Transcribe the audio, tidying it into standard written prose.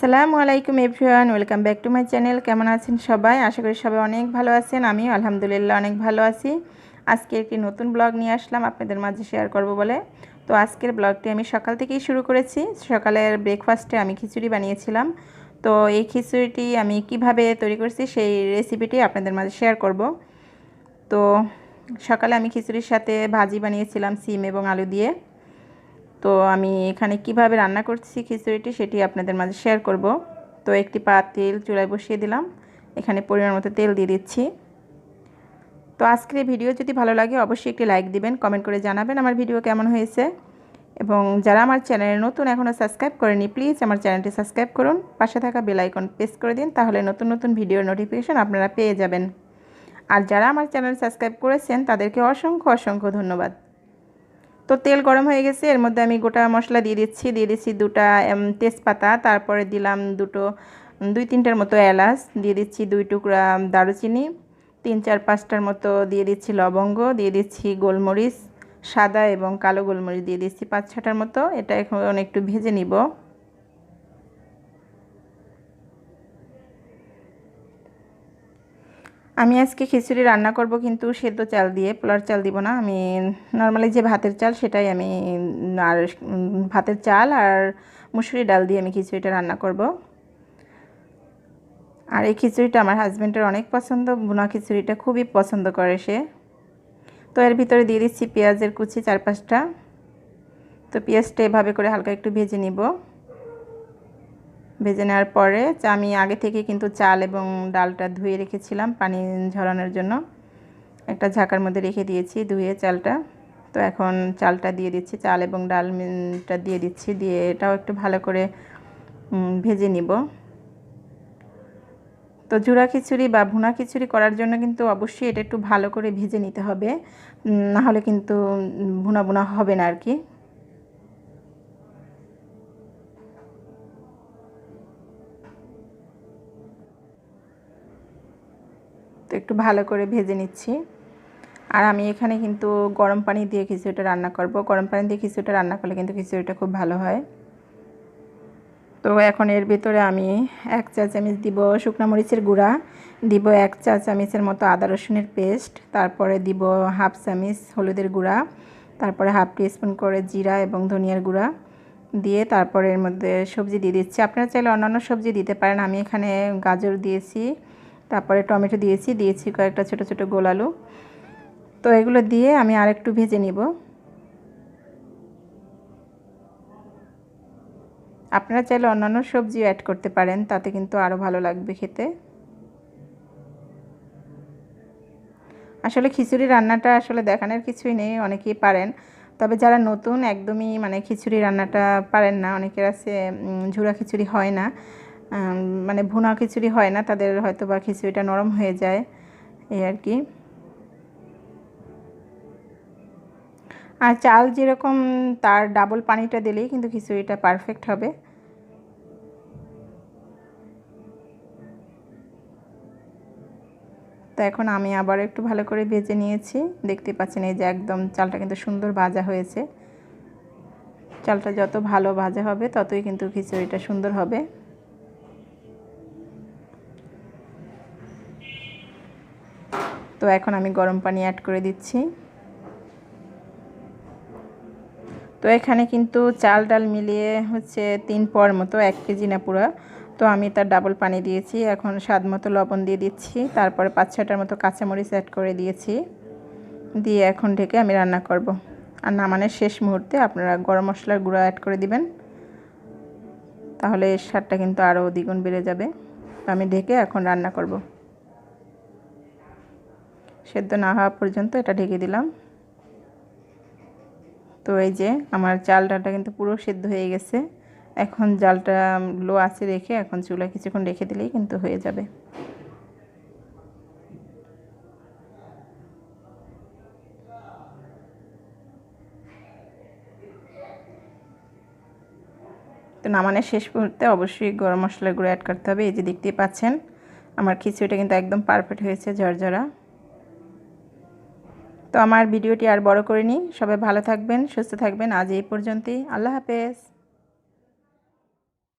আসসালামু আলাইকুম everyone, welcome back to my channel. কেমন আছেন সবাই? আশা করি সবাই অনেক ভালো আছেন। আমি আলহামদুলিল্লাহ অনেক ভালো আছি। আজকে একটি নতুন ব্লগ নিয়ে আসলাম আপনাদের মাঝে শেয়ার করব বলে। তো আজকের ব্লগটি আমি সকাল থেকেই শুরু করেছি। সকালের ব্রেকফাস্টে আমি খিচুড়ি বানিয়েছিলাম। তো এই খিচুড়িটি আমি কিভাবে তৈরি করেছি সেই রেসিপিটি আপনাদের মাঝে শেয়ার করব। তো সকালে আমি খিচুড়ির সাথে ভাজি বানিয়েছিলাম সিম এবং আলু দিয়ে। তো আমি এখানে কিভাবে রান্না করছি খিচুড়িটি সেটি আপনাদের মাঝে শেয়ার করব। তো একটি পাতিল চুলায় বসিয়ে দিলাম, এখানে পরিমাণ মতো তেল দিয়ে দিচ্ছি। তো আজকের এই ভিডিও যদি ভালো লাগে অবশ্যই একটি লাইক দিবেন, কমেন্ট করে জানাবেন আমার ভিডিও কেমন হয়েছে। এবং যারা আমার চ্যানেলে নতুন এখনও সাবস্ক্রাইব করেনি প্লিজ আমার চ্যানেলটি সাবস্ক্রাইব করুন, পাশে থাকা বেল আইকন প্রেস করে দিন, তাহলে নতুন নতুন ভিডিওর নোটিফিকেশন আপনারা পেয়ে যাবেন। আর যারা আমার চ্যানেল সাবস্ক্রাইব করেছেন তাদেরকে অসংখ্য অসংখ্য ধন্যবাদ। তো তেল গরম হয়ে গেছে, এর মধ্যে আমি গোটা মশলা দিয়ে দিচ্ছি দুটা তেজপাতা, তারপরে দিলাম দুই তিনটার মতো এলাচ, দিয়ে দিচ্ছি 2 টুকরা দারুচিনি, 3-4-5টার মতো দিয়ে দিচ্ছি লবঙ্গ, দিয়ে দিচ্ছি গোলমরিচ সাদা এবং কালো গোলমরিচ দিয়ে দিচ্ছি 5-6টার মতো। এটা এখন একটু ভেজে নিব। আমি আজকে খিচুড়ি রান্না করব কিন্তু সেদ্ধ চাল দিয়ে, পোলার চাল দিব না। আমি নর্মালি যে ভাতের চাল সেটাই আমি আর ভাতের চাল আর মুসুরি ডাল দিয়ে আমি খিচুড়িটা রান্না করব। আর এই খিচুড়িটা আমার হাজব্যান্ডের অনেক পছন্দ, ভুনা খিচুড়িটা খুবই পছন্দ করে সে। তো এর ভিতরে দিয়ে দিচ্ছি পেঁয়াজের কুচি 4-5টা। তো পেঁয়াজটা এভাবে করে হালকা একটু ভেজে নিব। ভেজে নেওয়ার পরে আমি আগে থেকে কিন্তু চাল এবং ডালটা ধুয়ে রেখেছিলাম পানি ঝরানোর জন্য, একটা ঝাঁকার মধ্যে রেখে দিয়েছি ধুয়ে চালটা। তো এখন চালটা দিয়ে দিচ্ছি, চাল এবং ডালটা দিয়ে দিচ্ছি, দিয়ে এটাও একটু ভালো করে ভেজে নিব। তো ঝুরা খিচুড়ি বা ভুনা খিচুড়ি করার জন্য কিন্তু অবশ্যই এটা একটু ভালো করে ভেজে নিতে হবে, না হলে কিন্তু ভুনা ভুনা হবে না আর কি। তো একটু ভালো করে ভেজে নিচ্ছি। আর আমি এখানে কিন্তু গরম পানি দিয়ে খিচুড়িটা রান্না করব। গরম পানি দিয়ে খিচুড়িটা রান্না করলে কিন্তু খিচুড়িটা খুব ভালো হয়। তো এখন এর ভিতরে আমি 1 চা চামচ দিব শুকনো মরিচের গুঁড়া, দিব 1 চা চামচের মতো আদা রসুনের পেস্ট, তারপরে দিব 1/2 চামচ হলুদের গুঁড়া, তারপরে 1/2 টিস্পুন করে জিরা এবং ধনিয়ার গুঁড়া দিয়ে তারপরে এর মধ্যে সবজি দিয়ে দিচ্ছি। আপনারা চাইলে অন্যান্য সবজি দিতে পারেন। আমি এখানে গাজর দিয়েছি, তারপরে টমেটো দিয়েছি কয়েকটা ছোট ছোট গোল আলু। তো এগুলো দিয়ে আমি আরেকটু ভেজে নিব। আপনারা চাইলে অন্যান্য সবজিও অ্যাড করতে পারেন, তাতে কিন্তু আরও ভালো লাগবে খেতে। আসলে খিচুড়ি রান্নাটা আসলে দেখানোর কিছুই নেই, অনেকেই পারেন। তবে যারা নতুন একদমই মানে খিচুড়ি রান্নাটা পারেন না, অনেকের আছে ঝুরা খিচুড়ি হয় না, মানে ভুনা খিচুড়ি হয় না, তাদের হয়তো বা খিচুড়িটা নরম হয়ে যায় এই আর কি। আর চাল যেরকম তার ডাবল পানিটা দিলেই কিন্তু খিচুড়িটা পারফেক্ট হবে। তো এখন আমি আবার একটু ভালো করে ভেজে নিয়েছি, দেখতে পাচ্ছেন এই যে একদম চালটা কিন্তু সুন্দর ভাজা হয়েছে। চালটা যত ভালো ভাজা হবে ততই কিন্তু খিচুড়িটা সুন্দর হবে। তো এখন আমি গরম পানি অ্যাড করে দিচ্ছি। তো এখানে কিন্তু চাল ডাল মিলিয়ে হচ্ছে 3 পোয়ার মতো, 1 কেজি না পুরো। তো আমি তার ডাবল পানি দিয়েছি। এখন স্বাদ মতো লবণ দিয়ে দিচ্ছি, তারপরে 5-6টার মতো কাঁচামরিচ অ্যাড করে দিয়েছি, দিয়ে এখন ঢেকে আমি রান্না করব। আর নামানোর শেষ মুহূর্তে আপনারা গরম মশলার গুঁড়া অ্যাড করে দিবেন, তাহলে এর স্বাদটা কিন্তু আরও দ্বিগুণ বেড়ে যাবে। তো আমি ঢেকে এখন রান্না করব। সেদ্ধ না হওয়া পর্যন্ত এটা ঢেকে দিলাম। তো এই যে আমার চাল ডালটা কিন্তু পুরো সেদ্ধ হয়ে গেছে। এখন জালটা লো আঁচে রেখে এখন চুলায় কিছুক্ষণ রেখে দিলেই কিন্তু হয়ে যাবে। তো নামানোর শেষ মুহূর্তে অবশ্যই গরম মশলার গুঁড়ো অ্যাড করতে হবে। এই যে দেখতেই পাচ্ছেন আমার খিচুড়িটা কিন্তু একদম পারফেক্ট হয়েছে, ঝরঝরা। তো আমার ভিডিওটি আর বড় করিনি, সবাই ভালো থাকবেন, সুস্থ থাকবেন। আজ এই পর্যন্তই, আল্লাহ হাফেজ।